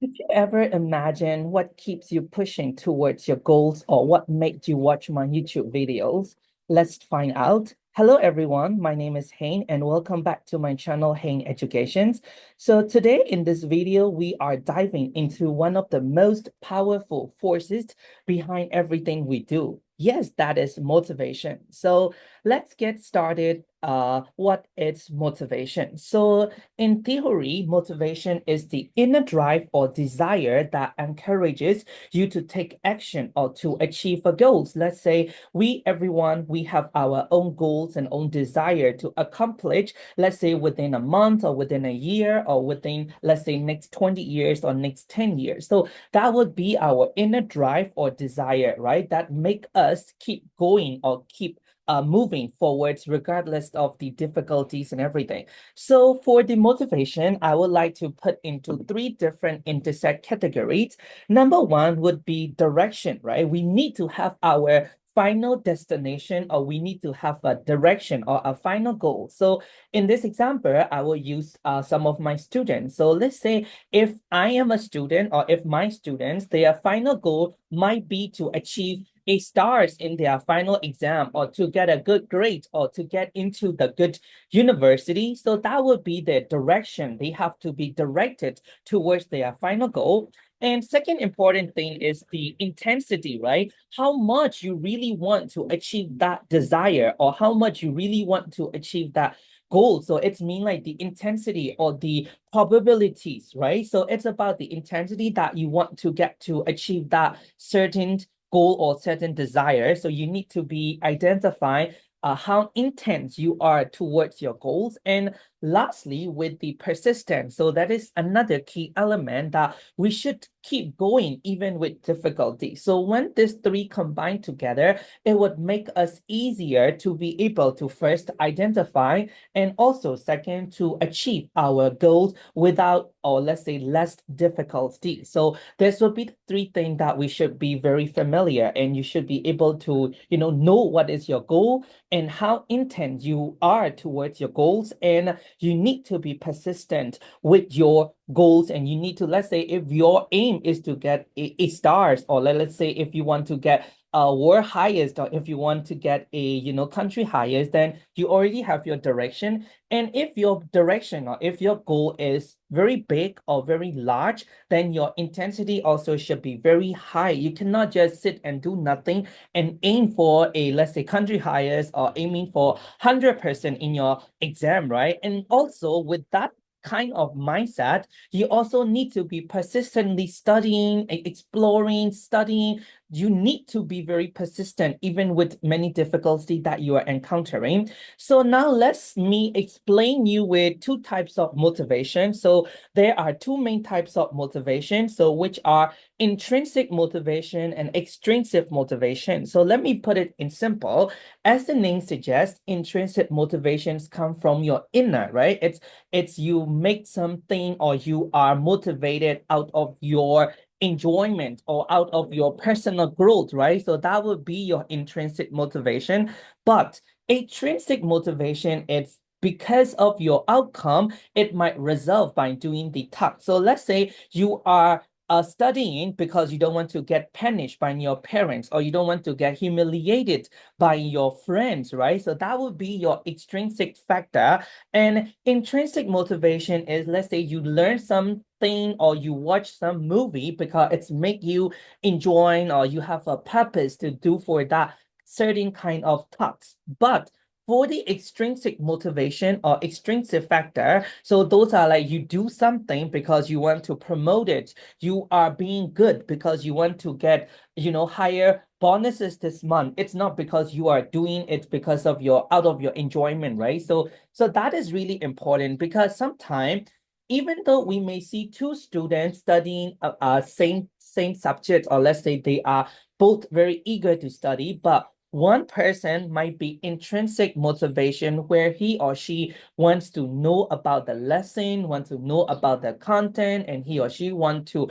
Did you ever imagine what keeps you pushing towards your goals or what makes you watch my YouTube videos? Let's find out. Hello, everyone. My name is Hein, and welcome back to my channel, Hein Educations. So today in this video, we are diving into one of the most powerful forces behind everything we do. Yes, that is motivation. So let's get started. What is motivation? So in theory, motivation is the inner drive or desire that encourages you to take action or to achieve a goals. Let's say everyone, we have our own goals and own desire to accomplish, let's say within a month or within a year or within, let's say, next 20 years or next 10 years. So that would be our inner drive or desire, right? That make us keep going or keep moving forwards regardless of the difficulties and everything. So for the motivation, I would like to put into three different intersect categories. Number one would be direction, right? We need to have our final destination, or we need to have a direction or a final goal. So in this example, I will use some of my students. So let's say if I am a student or if my students, their final goal might be to achieve A stars in their final exam or to get a good grade or to get into the good university. So that would be the direction. They have to be directed towards their final goal. And second important thing is the intensity, right? How much you really want to achieve that desire or how much you really want to achieve that goal. So it's mean like the intensity or the probabilities, right? So it's about the intensity that you want to get to achieve that certain goal or certain desire. So you need to be identify how intense you are towards your goals. And lastly, with the persistence. So that is another key element that we should keep going even with difficulty. So when these three combine together, it would make us easier to be able to first identify and also second to achieve our goals without, or let's say, less difficulty. So this would be the three things that we should be very familiar, and you should be able to, know what is your goal and how intense you are towards your goals. And you need to be persistent with your goals. And you need to, let's say, if your aim is to get a stars, or let's say if you want to get a world highest, or if you want to get a country highest, then you already have your direction. And if your direction or if your goal is very big or very large, then your intensity also should be very high. You cannot just sit and do nothing and aim for a, let's say, country highest or aiming for 100% in your exam, right? And also with that kind of mindset, you also need to be persistently studying, exploring, studying. You need to be very persistent, even with many difficulties that you are encountering. So now let's me explain you with two types of motivation. So there are two main types of motivation, so which are intrinsic motivation and extrinsic motivation. So let me put it in simple. As the name suggests, intrinsic motivations come from your inner, right? It's you make something or you are motivated out of your enjoyment or out of your personal growth, right? So that would be your intrinsic motivation. But extrinsic motivation, it's because of your outcome, it might result by doing the task. So let's say you are studying because you don't want to get punished by your parents or you don't want to get humiliated by your friends, right? So that would be your extrinsic factor. And intrinsic motivation is, let's say you learn something or you watch some movie because it's make you enjoy or you have a purpose to do for that certain kind of task. But for the extrinsic motivation or extrinsic factor, so those are like you do something because you want to promote it. You are being good because you want to get, higher bonuses this month. It's not because you are doing it because of your out of your enjoyment, right? So that is really important because sometimes even though we may see two students studying same subject, or let's say they are both very eager to study, but one person might be intrinsic motivation where he or she wants to know about the lesson, wants to know about the content, and he or she want to,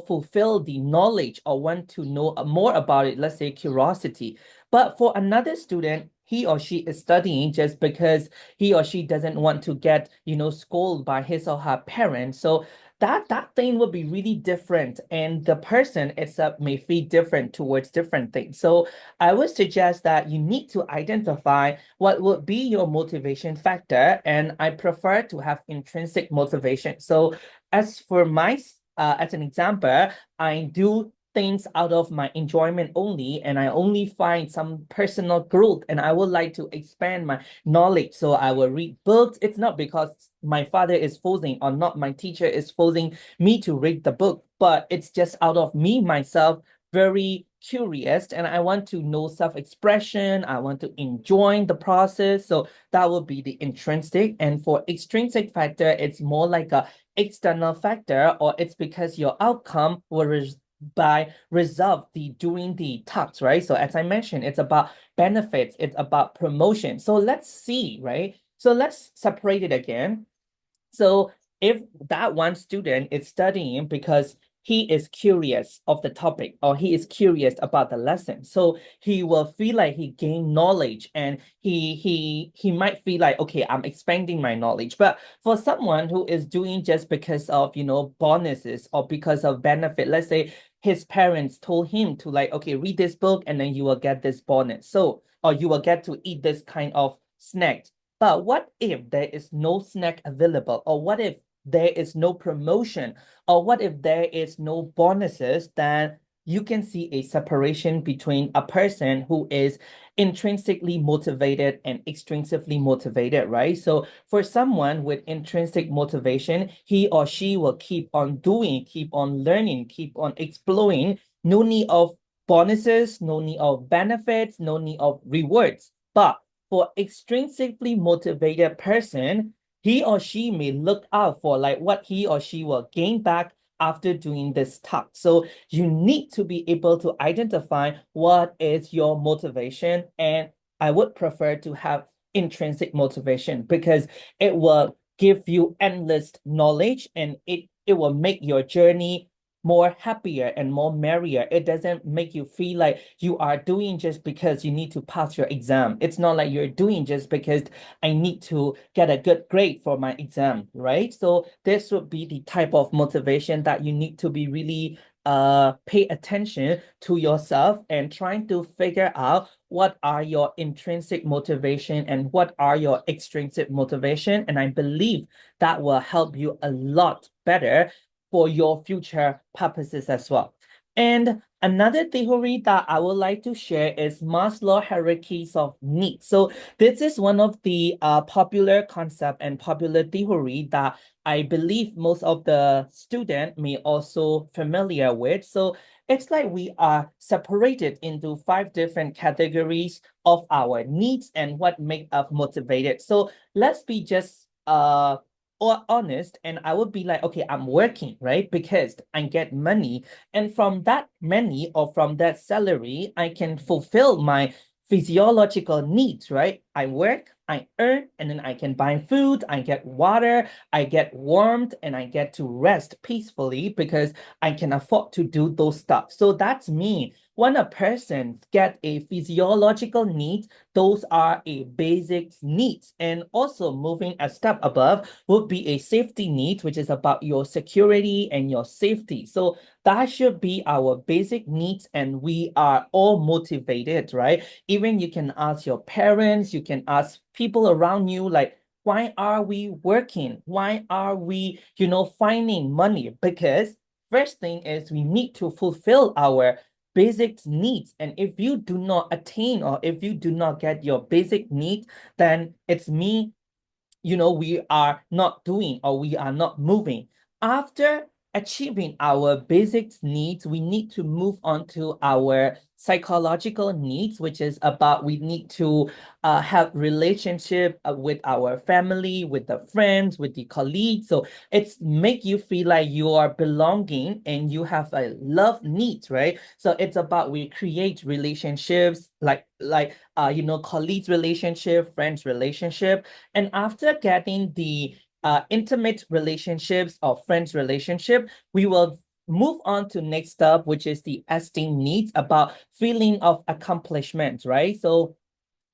fulfill the knowledge or want to know more about it, let's say curiosity. But for another student, he or she is studying just because he or she doesn't want to get, scolded by his or her parents. So that thing would be really different, and the person itself may feel different towards different things. So I would suggest that you need to identify what would be your motivation factor, and I prefer to have intrinsic motivation. So as for as an example, I do things out of my enjoyment only, and I only find some personal growth, and I would like to expand my knowledge. So I will read books. It's not because my father is forcing, or not my teacher is forcing me to read the book, but it's just out of me myself, very curious, and I want to know self-expression. I want to enjoy the process. So that would be the intrinsic. And for extrinsic factor, it's more like a external factor, or it's because your outcome was by result the doing the tasks, right? So as I mentioned, it's about benefits, it's about promotion. So let's see, right? So let's separate it again. So if that one student is studying because he is curious of the topic, or he is curious about the lesson, so he will feel like he gained knowledge, and he might feel like, okay, I'm expanding my knowledge. But for someone who is doing just because of, bonuses, or because of benefit, let's say his parents told him to, like, okay, read this book and then you will get this bonus, so, or you will get to eat this kind of snack. But what if there is no snack available? Or what if there is no promotion? Or what if there is no bonuses? Then you can see a separation between a person who is intrinsically motivated and extrinsically motivated, right? So for someone with intrinsic motivation, he or she will keep on doing, keep on learning, keep on exploring. No need of bonuses, no need of benefits, no need of rewards. But for extrinsically motivated person, he or she may look out for like what he or she will gain back after doing this task. So you need to be able to identify what is your motivation. And I would prefer to have intrinsic motivation, because it will give you endless knowledge, and it will make your journey more happier and more merrier. It doesn't make you feel like you are doing just because you need to pass your exam. It's not like you're doing just because I need to get a good grade for my exam, right? So this would be the type of motivation that you need to be really pay attention to yourself, and trying to figure out what are your intrinsic motivation and what are your extrinsic motivation. And I believe that will help you a lot better for your future purposes as well. And another theory that I would like to share is Maslow hierarchies of needs. So this is one of the popular concept and popular theory that I believe most of the student may also familiar with. So it's like we are separated into 5 different categories of our needs and what make us motivated. So let's be just or honest, and I would be like, okay, I'm working, right? Because I get money, and from that money, or from that salary, I can fulfill my physiological needs, right? I work, I earn, and then I can buy food, I get water, I get warmth, and I get to rest peacefully because I can afford to do those stuff. So that's me. When a person get a physiological need, those are a basic needs. And also moving a step above would be a safety need, which is about your security and your safety. So that should be our basic needs, and we are all motivated, right? Even you can ask your parents, you can ask people around you, like, why are we working? Why are we, finding money? Because first thing is we need to fulfill our basic needs. And if you do not attain, or if you do not get your basic needs, then it's me, we are not doing, or we are not moving. After achieving our basic needs, we need to move on to our psychological needs, which is about we need to have relationship with our family, with the friends, with the colleagues. So it's make you feel like you are belonging and you have a love needs, right? So it's about we create relationships like colleagues relationship, friends relationship. And after getting the intimate relationships or friends relationship, we will move on to next step, which is the esteem needs, about feeling of accomplishment, right? So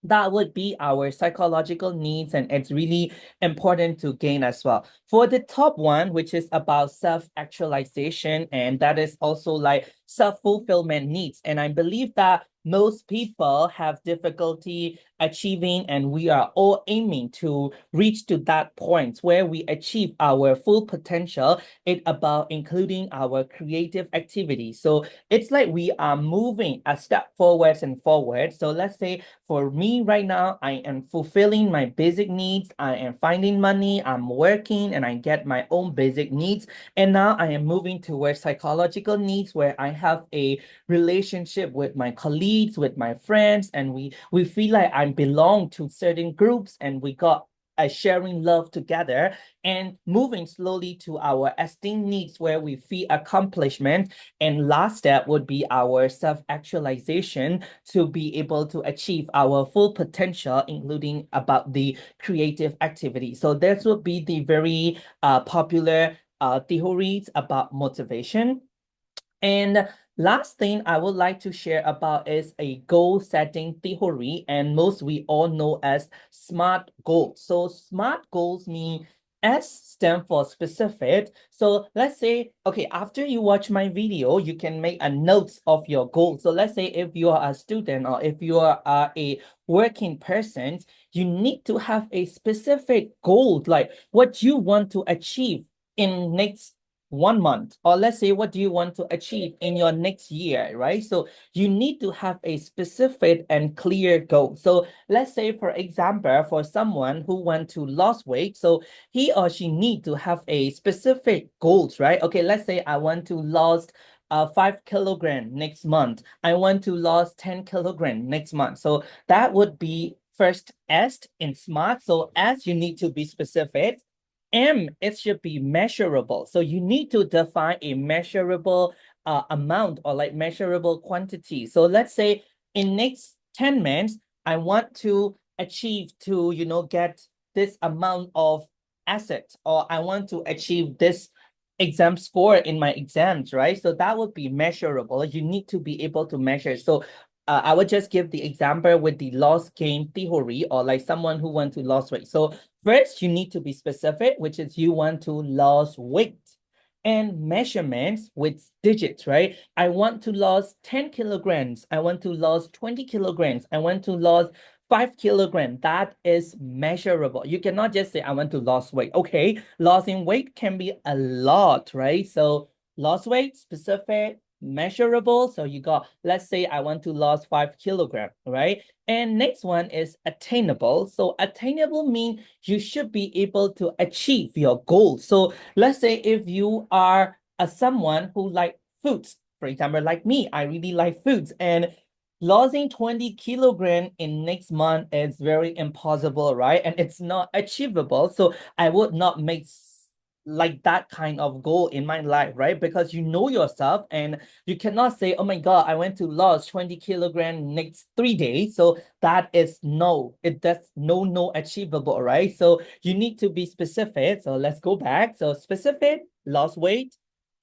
That would be our psychological needs, and it's really important to gain as well. For the top one, which is about self-actualization, and that is also like self-fulfillment needs. And I believe that most people have difficulty achieving, and we are all aiming to reach to that point where we achieve our full potential. It's about including our creative activity. So it's like we are moving a step forwards and forward. So let's say for me right now, I am fulfilling my basic needs. I am finding money, I'm working, and I get my own basic needs. And now I am moving towards psychological needs where I have a relationship with my colleagues, with my friends, and we feel like I belong to certain groups, and we got a sharing love together, and moving slowly to our esteem needs where we feel accomplishment. And last step would be our self-actualization to be able to achieve our full potential, including about the creative activity. So this would be the very popular theories about motivation. And last thing I would like to share about is a goal setting theory, and most we all know as SMART goals. So SMART goals mean S stand for specific. So let's say, okay, after you watch my video, you can make a note of your goal. So let's say if you are a student or if you are a working person, you need to have a specific goal, like what you want to achieve in next 1 month, or let's say what do you want to achieve in your next year, right? So you need to have a specific and clear goal. So let's say, for example, for someone who want to lose weight, so he or she need to have a specific goals, right? Okay, let's say I want to lose 5 kilogram next month. I want to lose 10 kilogram next month. So that would be first S in SMART. So S, you need to be specific. M, it should be measurable. So you need to define a measurable amount, or like measurable quantity. So let's say in next 10 months, I want to achieve to, get this amount of assets, or I want to achieve this exam score in my exams, right? So that would be measurable. You need to be able to measure. So I would just give the example with the loss gain theory, or like someone who want to lose weight. So first, you need to be specific, which is you want to lose weight, and measurements with digits, right? I want to lose 10 kilograms. I want to lose 20 kilograms. I want to lose 5 kilograms. That is measurable. You cannot just say, I want to lose weight. Okay, losing weight can be a lot, right? So loss weight, specific, measurable. So you got, let's say I want to lose 5 kilograms, right? And next one is attainable. So attainable means you should be able to achieve your goal. So let's say if you are someone who like foods, for example, like me, I really like foods, and losing 20 kilograms in next month is very impossible, right? And it's not achievable. So I would not make like that kind of goal in my life, right? Because you know yourself, and you cannot say, oh my God, I went to lose 20 kilograms next 3 days. So that is that's no achievable, right? So you need to be specific. So let's go back. So specific, lost weight,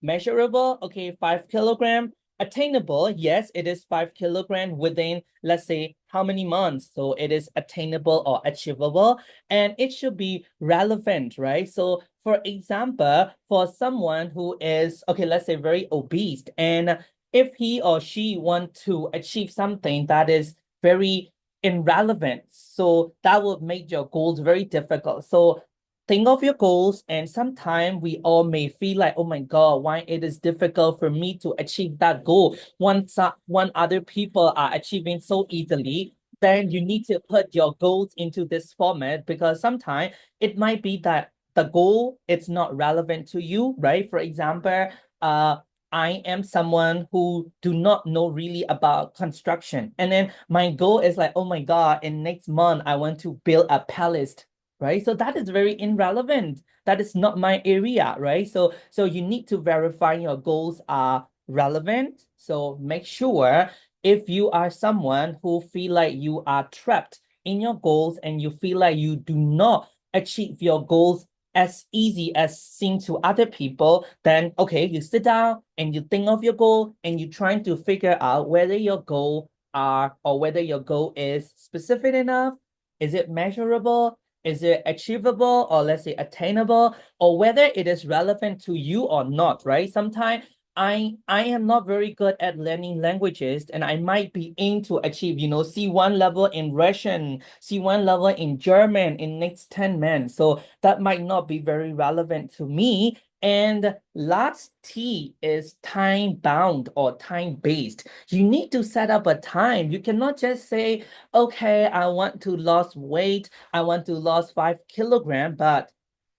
measurable, okay, 5 kilograms. Attainable, yes, it is 5 kilograms within, let's say, how many months. So it is attainable or achievable, and it should be relevant, right? So for example, for someone who is, okay, let's say very obese, and if he or she want to achieve something that is very irrelevant, so that would make your goals very difficult. So think of your goals, and sometimes we all may feel like, oh my God, why it is difficult for me to achieve that goal when other people are achieving so easily. Then you need to put your goals into this format, because sometimes it might be that the goal it's not relevant to you, right? For example, I am someone who do not know really about construction, and then my goal is like, oh my God, in next month I want to build a palace, right? So that is very irrelevant. That is not my area, right? So you need to verify your goals are relevant. So make sure if you are someone who feel like you are trapped in your goals, and you feel like you do not achieve your goals as easy as seen to other people, then okay, you sit down and you think of your goal, and you trying to figure out whether your goal are, or whether your goal is specific enough, is it measurable, is it achievable, or let's say attainable, or whether it is relevant to you or not, right? Sometimes I am not very good at learning languages, and I might be aimed to achieve, C1 level in Russian, C1 level in German in next 10 months. So that might not be very relevant to me. And last T is time bound or time based. You need to set up a time. You cannot just say, okay, I want to lose weight, I want to lose 5 kilograms, but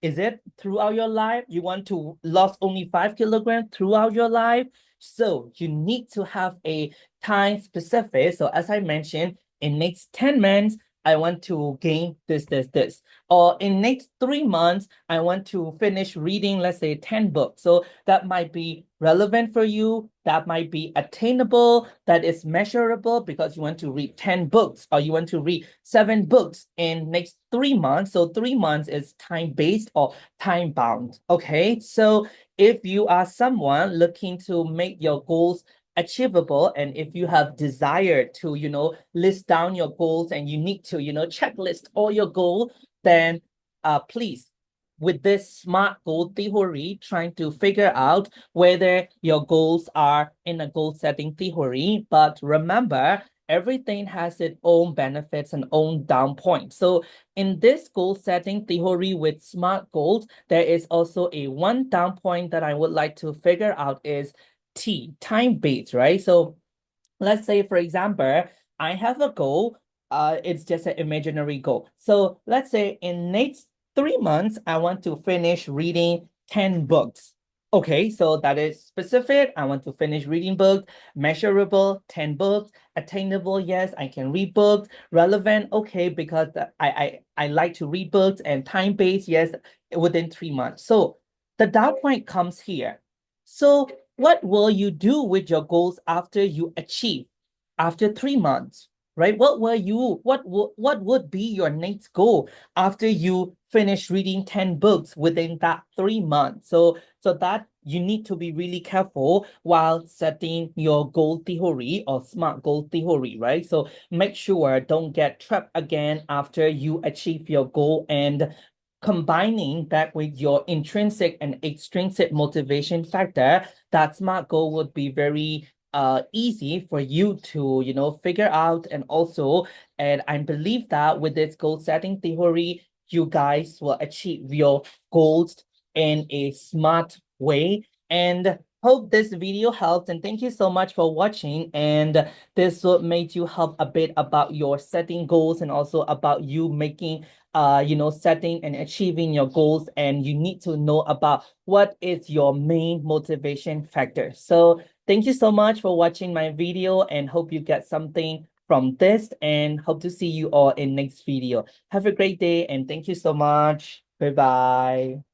is it throughout your life? You want to lose only 5 kilograms throughout your life? So you need to have a time specific. So as I mentioned, in next 10 months, I want to gain this. Or in next 3 months, I want to finish reading, let's say 10 books. So that might be relevant for you. That might be attainable. That is measurable because you want to read 10 books or you want to read 7 books in next 3 months. So 3 months is time-based or time-bound. Okay, so if you are someone looking to make your goals achievable, and if you have desire to list down your goals and you need to checklist all your goals, then please, with this SMART goal theory, trying to figure out whether your goals are in a goal setting theory. But remember, everything has its own benefits and own down points. So in this goal setting theory with SMART goals, there is also a one down point that I would like to figure out is T, time based, right? So let's say, for example, I have a goal. It's just an imaginary goal. So let's say in next 3 months, I want to finish reading 10 books. Okay, so that is specific. I want to finish reading books, measurable, 10 books, attainable, yes, I can read books, relevant, okay, because I like to read books, and time-based, yes, within 3 months. So the down point comes here. So what will you do with your goals after you achieve, after 3 months, right? What would be your next goal after you finish reading 10 books within that 3 months? So that you need to be really careful while setting your goal theory or SMART goal theory, right? So make sure don't get trapped again after you achieve your goal, and combining that with your intrinsic and extrinsic motivation factor, that SMART goal would be very easy for you to figure out. And I believe that with this goal setting theory, you guys will achieve your goals in a smart way. And hope this video helps, and thank you so much for watching. And this will make you help a bit about your setting goals and also about you making setting and achieving your goals. And you need to know about what is your main motivation factor. So thank you so much for watching my video, and hope you get something from this, and hope to see you all in next video. Have a great day, and thank you so much. Bye bye.